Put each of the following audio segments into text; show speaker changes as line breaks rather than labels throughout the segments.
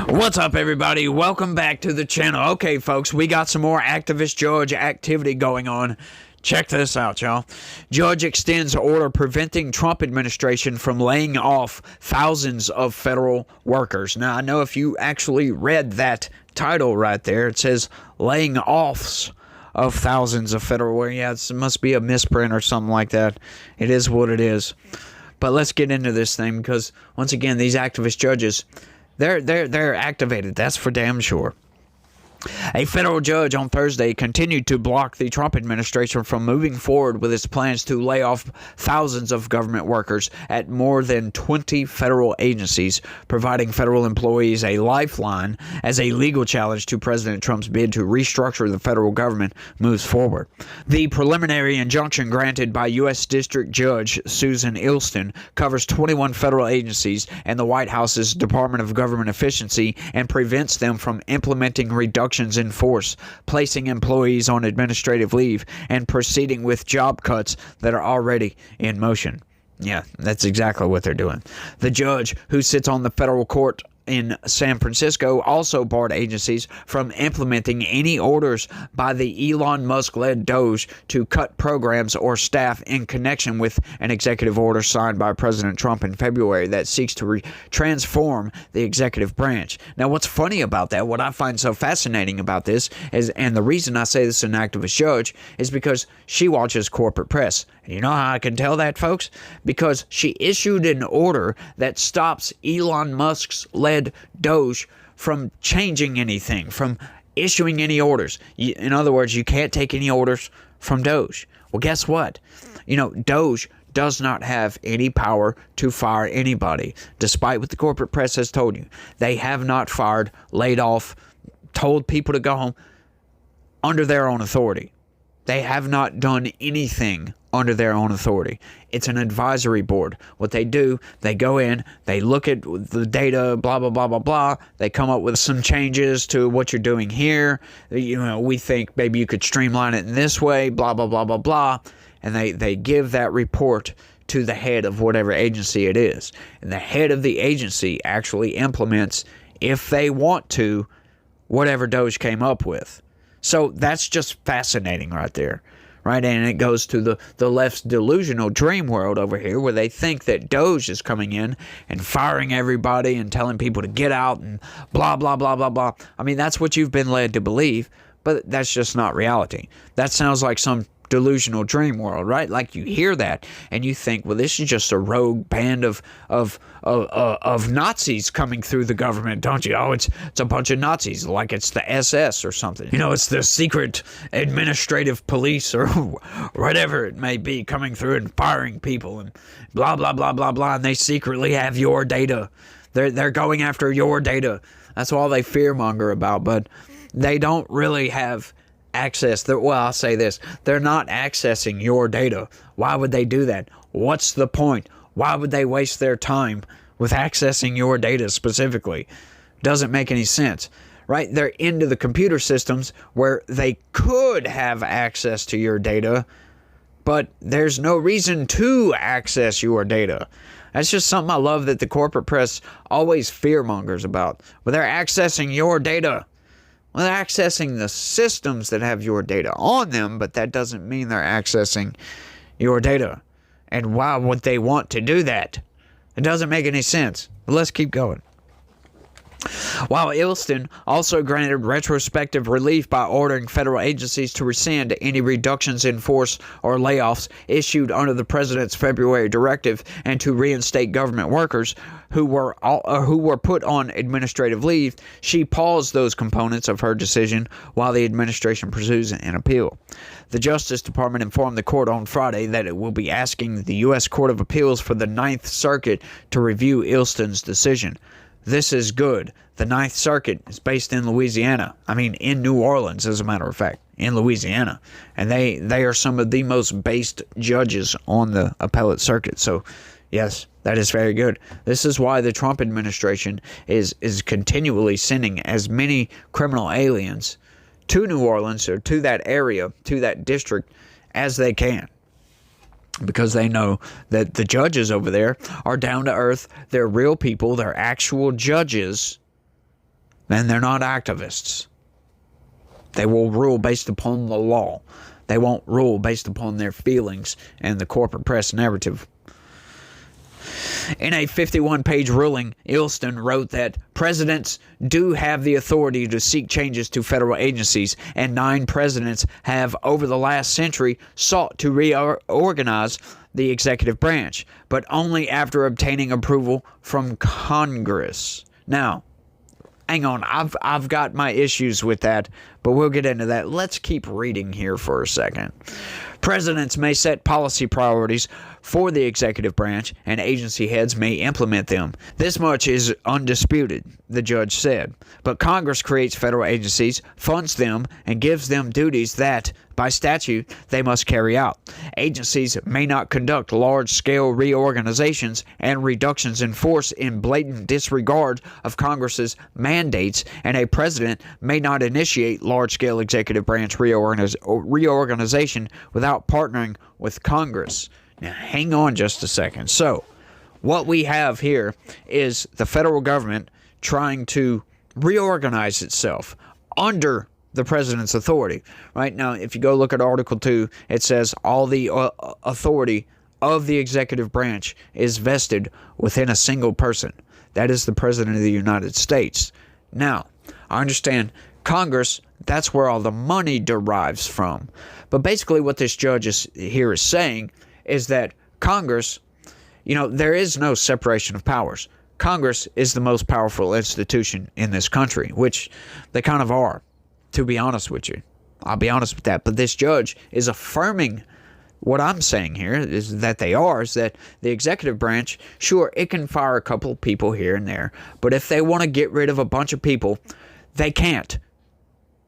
What's up, everybody? Welcome back to the channel. Okay, folks, we got some more activist judge activity going on. Check this out, y'all. Judge extends order preventing Trump administration from laying off thousands of federal workers. Now, I know if you actually read that title right there, it says laying offs of thousands of federal workers. Yeah, it must be a misprint or something like that. It is what it is. But let's get into this thing because, once again, these activist judges, they're activated. That's for damn sure. A federal judge on Thursday continued to block the Trump administration from moving forward with its plans to lay off thousands of government workers at more than 20 federal agencies, providing federal employees a lifeline as a legal challenge to President Trump's bid to restructure the federal government moves forward. The preliminary injunction granted by U.S. District Judge Susan Ilston covers 21 federal agencies and the White House's Department of Government Efficiency and prevents them from implementing reductions in force, placing employees on administrative leave, and proceeding with job cuts that are already in motion. Yeah, that's exactly what they're doing. The judge, who sits on the federal court in San Francisco, also barred agencies from implementing any orders by the Elon Musk-led Doge to cut programs or staff in connection with an executive order signed by President Trump in February that seeks to transform the executive branch. Now, what's funny about that, what I find so fascinating about this is, and the reason I say this is an activist judge, is because she watches corporate press. And you know how I can tell that, folks? Because she issued an order that stops Elon Musk's led Doge from changing anything, from issuing any orders. In other words, you can't take any orders from Doge. Well, guess what? You know, Doge does not have any power to fire anybody, despite what the corporate press has told you. They have not fired, laid off, told people to go home under their own authority. They have not done anything under their own authority. It's an advisory board. What they do, they go in, they look at the data, blah, blah, blah, blah, blah. They come up with some changes to what you're doing here. You know, we think maybe you could streamline it in this way, blah, blah, blah, blah, blah. And they give that report to the head of whatever agency it is. And the head of the agency actually implements, if they want to, whatever Doge came up with. So that's just fascinating right there, right? And it goes to the left's delusional dream world over here where they think that Doge is coming in and firing everybody and telling people to get out and blah, blah, blah, blah, blah. I mean, that's what you've been led to believe, but that's just not reality. That sounds like some delusional dream world, right? Like you hear that and you think, well, this is just a rogue band of Nazis coming through the government, don't you? Oh, it's a bunch of Nazis, like it's the SS or something. You know, it's the secret administrative police or whatever it may be coming through and firing people and blah, blah, blah, blah, blah. And they secretly have your data. They're going after your data. That's all they fearmonger about, but they don't really have access. Well, I'll say this. They're not accessing your data. Why would they do that? What's the point? Why would they waste their time with accessing your data specifically? Doesn't make any sense, right? They're into the computer systems where they could have access to your data, but there's no reason to access your data. That's just something I love that the corporate press always fearmongers about. Well, they're accessing your data. Well, they're accessing the systems that have your data on them, but that doesn't mean they're accessing your data. And why would they want to do that? It doesn't make any sense. But let's keep going. While Ilston also granted retrospective relief by ordering federal agencies to rescind any reductions in force or layoffs issued under the president's February directive and to reinstate government workers who were put on administrative leave, she paused those components of her decision while the administration pursues an appeal. The Justice Department informed the court on Friday that it will be asking the U.S. Court of Appeals for the Ninth Circuit to review Ilston's decision. This is good. The Ninth Circuit is based in Louisiana. I mean, in New Orleans, as a matter of fact, in Louisiana. And they are some of the most based judges on the appellate circuit. So, yes, that is very good. This is why the Trump administration is continually sending as many criminal aliens to New Orleans or to that area, to that district, as they can. Because they know that the judges over there are down to earth. They're real people. They're actual judges. And they're not activists. They will rule based upon the law. They won't rule based upon their feelings and the corporate press narrative. In a 51-page ruling, Ilston wrote that presidents do have the authority to seek changes to federal agencies, and 9 presidents have, over the last century, sought to reorganize the executive branch, but only after obtaining approval from Congress. Now, hang on, I've got my issues with that, but we'll get into that. Let's keep reading here for a second. Presidents may set policy priorities for the executive branch, and agency heads may implement them. This much is undisputed, the judge said. But Congress creates federal agencies, funds them, and gives them duties that, by statute, they must carry out. Agencies may not conduct large-scale reorganizations and reductions in force in blatant disregard of Congress's mandates, and a president may not initiate large-scale executive branch reorganization without partnering with Congress. Now, hang on just a second. So, what we have here is the federal government trying to reorganize itself under the president's authority. Right now, if you go look at Article 2, it says all the authority of the executive branch is vested within a single person. That is the President of the United States. Now, I understand Congress, that's where all the money derives from. But basically what this judge is saying is that Congress, there is no separation of powers. Congress is the most powerful institution in this country, which they kind of are, to be honest with you. I'll be honest with that. But this judge is affirming what I'm saying here is that the executive branch, sure, it can fire a couple of people here and there, but if they want to get rid of a bunch of people, they can't.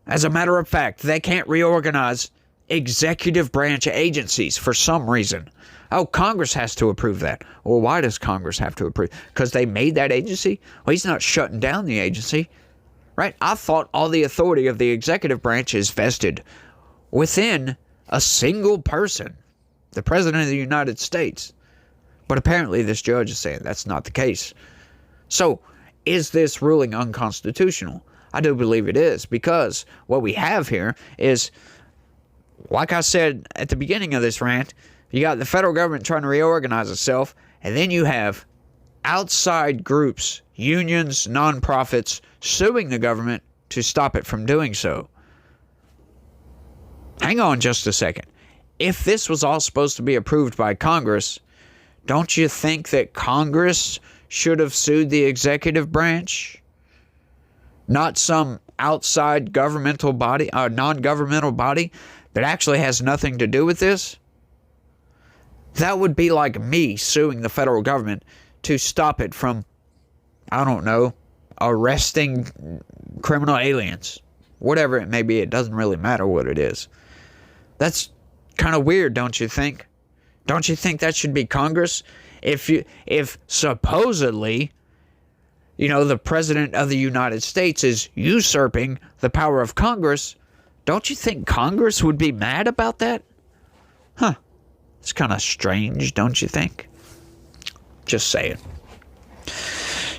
As a matter of fact, they can't reorganize executive branch agencies for some reason. Oh, Congress has to approve that. Well, why does Congress have to approve? Because they made that agency? Well, he's not shutting down the agency, right? I thought all the authority of the executive branch is vested within a single person, the President of the United States. But apparently this judge is saying that's not the case. So, is this ruling unconstitutional? I do believe it is, because what we have here is, like I said at the beginning of this rant, you got the federal government trying to reorganize itself, and then you have outside groups, unions, nonprofits, suing the government to stop it from doing so. Hang on just a second. If this was all supposed to be approved by Congress, don't you think that Congress should have sued the executive branch? Not some outside governmental body, non-governmental body that actually has nothing to do with this? That would be like me suing the federal government to stop it from, I don't know, arresting criminal aliens. Whatever it may be, it doesn't really matter what it is. That's kind of weird, don't you think? Don't you think that should be Congress? If supposedly, the President of the United States is usurping the power of Congress, don't you think Congress would be mad about that? Huh. It's kind of strange, don't you think? Just saying.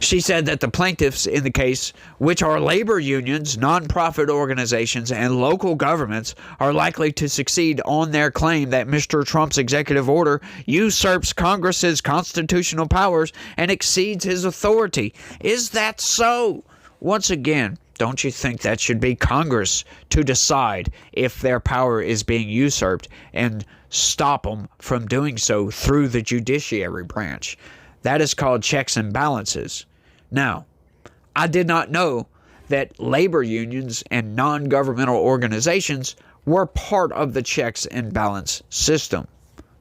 She said that the plaintiffs in the case, which are labor unions, nonprofit organizations, and local governments, are likely to succeed on their claim that Mr. Trump's executive order usurps Congress's constitutional powers and exceeds his authority. Is that so? Once again, don't you think that should be Congress to decide if their power is being usurped and stop them from doing so through the judiciary branch? That is called checks and balances. Now, I did not know that labor unions and non-governmental organizations were part of the checks and balance system.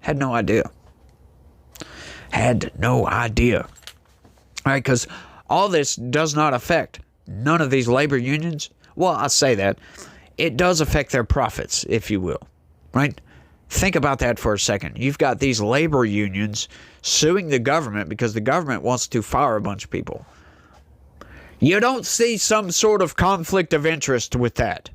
Had no idea. Had no idea. All right, because all this does not affect none of these labor unions. Well, I say that. It does affect their profits, if you will. Right? Think about that for a second. You've got these labor unions suing the government because the government wants to fire a bunch of people. You don't see some sort of conflict of interest with that.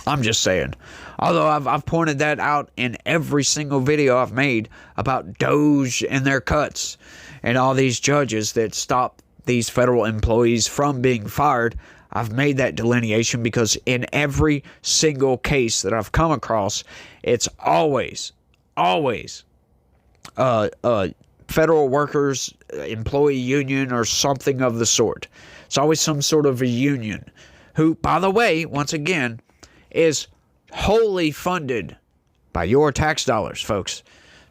I'm just saying. Although I've pointed that out in every single video I've made about Doge and their cuts and all these judges that stop these federal employees from being fired. I've made that delineation because in every single case that I've come across, it's always federal workers, employee union, or something of the sort. It's always some sort of a union who, by the way, once again, is wholly funded by your tax dollars, folks.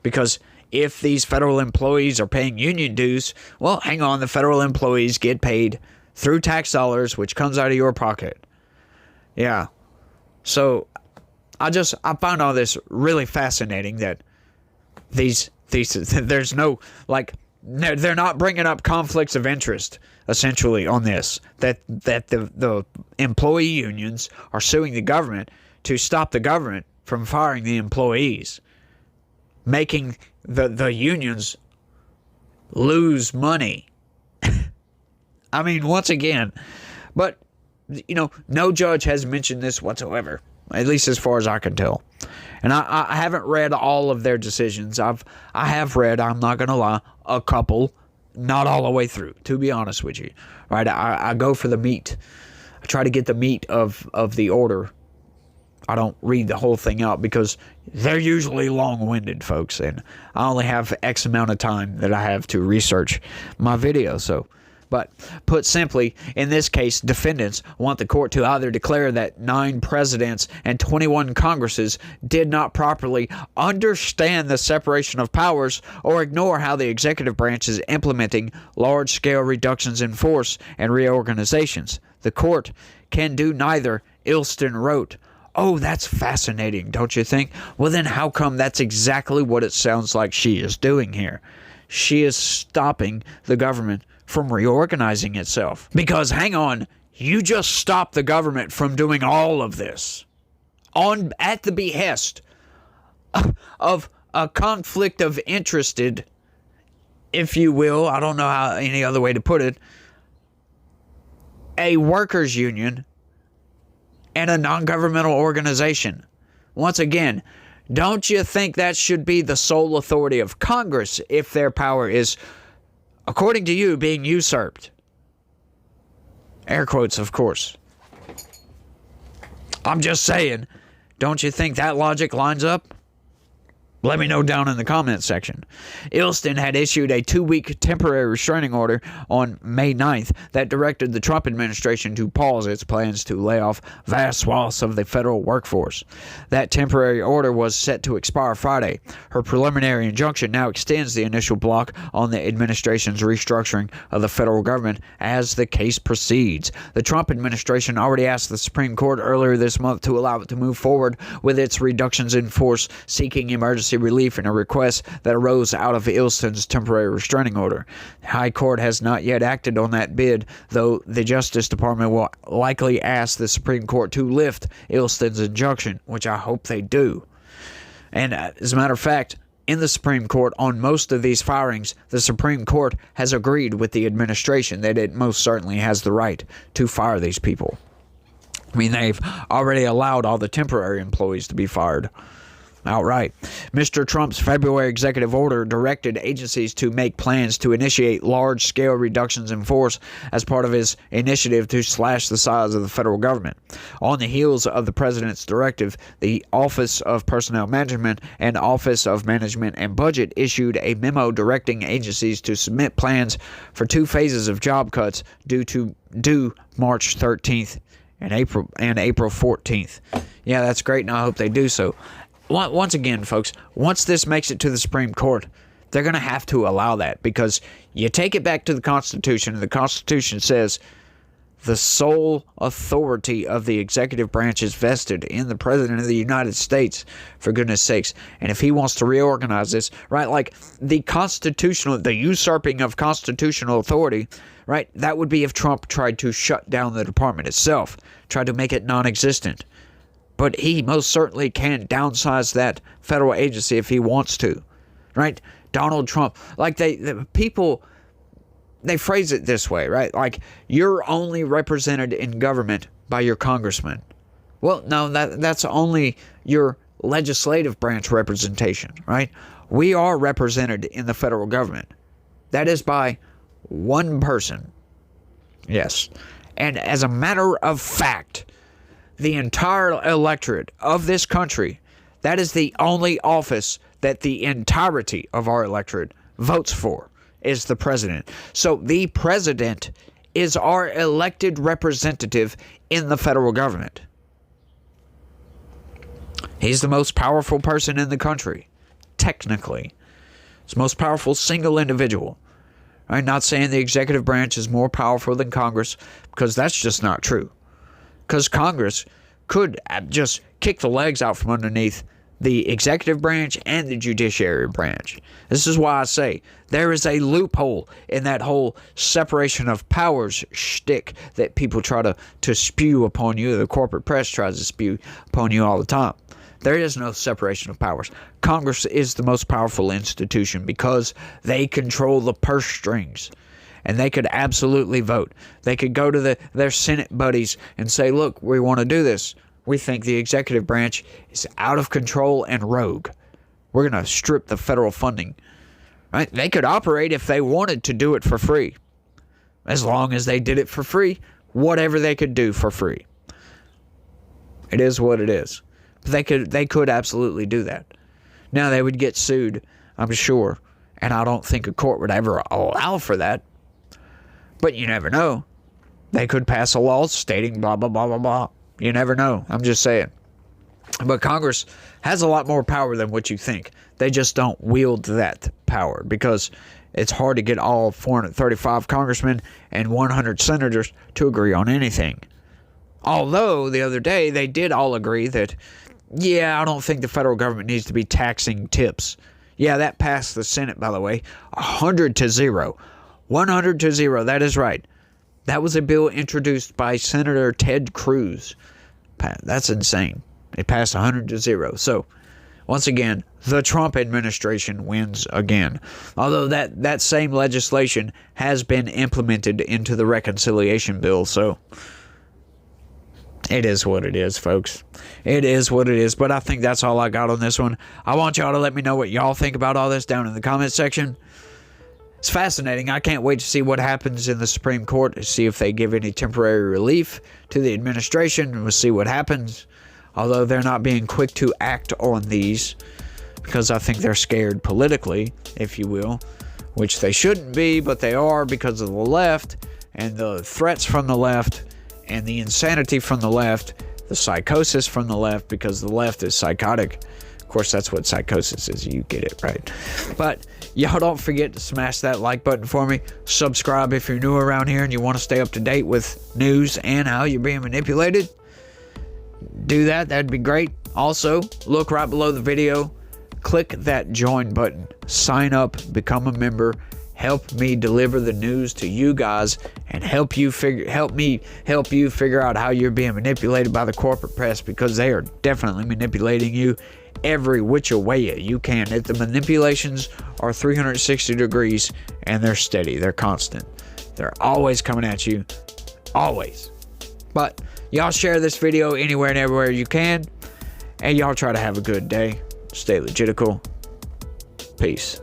Because if these federal employees are paying union dues, well, hang on, the federal employees get paid through tax dollars, which comes out of your pocket. Yeah. So I find all this really fascinating that there's no, like, they're not bringing up conflicts of interest, essentially, on this. That the employee unions are suing the government to stop the government from firing the employees, making the unions lose money. I mean, once again, but, no judge has mentioned this whatsoever, at least as far as I can tell. And I haven't read all of their decisions. I have read, I'm not going to lie, a couple, not all the way through, to be honest with you. Right? I go for the meat. I try to get the meat of the order. I don't read the whole thing out because they're usually long-winded, folks, and I only have X amount of time that I have to research my video. But put simply, in this case, defendants want the court to either declare that 9 presidents and 21 Congresses did not properly understand the separation of powers or ignore how the executive branch is implementing large-scale reductions in force and reorganizations. The court can do neither, Ilston wrote. Oh, that's fascinating, don't you think? Well, then how come that's exactly what it sounds like she is doing here? She is stopping the government from reorganizing itself. Because, hang on, you just stopped the government from doing all of this at the behest of a conflict of interest, if you will, I don't know how any other way to put it, a workers' union and a non-governmental organization. Once again, don't you think that should be the sole authority of Congress if their power is, according to you, being usurped? Air quotes, of course. I'm just saying, don't you think that logic lines up? Let me know down in the comments section. Ilston had issued a 2-week temporary restraining order on May 9th that directed the Trump administration to pause its plans to lay off vast swaths of the federal workforce. That temporary order was set to expire Friday. Her preliminary injunction now extends the initial block on the administration's restructuring of the federal government as the case proceeds. The Trump administration already asked the Supreme Court earlier this month to allow it to move forward with its reductions in force, seeking emergency relief in a request that arose out of Ilston's temporary restraining order. The High Court has not yet acted on that bid, though the Justice Department will likely ask the Supreme Court to lift Ilston's injunction, which I hope they do. And as a matter of fact, in the Supreme Court, on most of these firings, the Supreme Court has agreed with the administration that it most certainly has the right to fire these people. I mean, they've already allowed all the temporary employees to be fired outright. Mr. Trump's February executive order directed agencies to make plans to initiate large-scale reductions in force as part of his initiative to slash the size of the federal government. On the heels of the president's directive, the Office of Personnel Management and Office of Management and Budget issued a memo directing agencies to submit plans for 2 phases of job cuts due March 13th and April 14th. Yeah, that's great, and I hope they do so. Once again, folks, once this makes it to the Supreme Court, they're going to have to allow that, because you take it back to the Constitution, and the Constitution says the sole authority of the executive branch is vested in the President of the United States, for goodness sakes. And if he wants to reorganize this, right, like the usurping of constitutional authority, right, that would be if Trump tried to shut down the department itself, tried to make it non-existent. But he most certainly can downsize that federal agency if he wants to, right? Donald Trump, like the people, they phrase it this way, right? Like, you're only represented in government by your congressman. Well, no, that's only your legislative branch representation, right? We are represented in the federal government. That is by one person, Yes. And as a matter of fact, the entire electorate of this country, that is the only office that the entirety of our electorate votes for, is the president. So the president is our elected representative in the federal government. He's the most powerful person in the country, technically. He's the most powerful single individual. I'm not saying the executive branch is more powerful than Congress, because that's just not true. Because Congress could just kick the legs out from underneath the executive branch and the judiciary branch. This is why I say there is a loophole in that whole separation of powers shtick that people try to spew upon you. The corporate press tries to spew upon you all the time. There is no separation of powers. Congress is the most powerful institution because they control the purse strings. And they could absolutely vote. They could go to their Senate buddies and say, look, we want to do this. We think the executive branch is out of control and rogue. We're going to strip the federal funding. Right? They could operate if they wanted to do it for free. As long as they did it for free, whatever they could do for free. It is what it is. They could absolutely do that. Now, they would get sued, I'm sure. And I don't think a court would ever allow for that. But you never know. They could pass a law stating blah, blah, blah, blah, blah. You never know. I'm just saying. But Congress has a lot more power than what you think. They just don't wield that power because it's hard to get all 435 congressmen and 100 senators to agree on anything. Although, the other day, they did all agree that, yeah, I don't think the federal government needs to be taxing tips. Yeah, that passed the Senate, by the way. 100-0. 100-0. That is right. That was a bill introduced by Senator Ted Cruz. That's insane. It passed 100-0. So, once again, the Trump administration wins again. Although that same legislation has been implemented into the reconciliation bill. So, it is what it is, folks. It is what it is. But I think that's all I got on this one. I want y'all to let me know what y'all think about all this down in the comment section. It's fascinating. I can't wait to see what happens in the Supreme Court, to see if they give any temporary relief to the administration, and we'll see what happens. Although they're not being quick to act on these, because I think they're scared politically, if you will, which they shouldn't be, but they are because of the left, and the threats from the left, and the insanity from the left, the psychosis from the left, because the left is psychotic. Of course, that's what psychosis is. You get it, right? But y'all don't forget to smash that like button for me. Subscribe if you're new around here and you want to stay up to date with news and how you're being manipulated. Do that. That'd be great. Also, look right below the video. Click that join button. Sign up. Become a member. Help me deliver the news to you guys and help me help you figure out how you're being manipulated by the corporate press, because they are definitely manipulating you every which way you can. The manipulations are 360 degrees and they're steady. They're constant. They're always coming at you. Always. But y'all share this video anywhere and everywhere you can. And y'all try to have a good day. Stay legitical. Peace.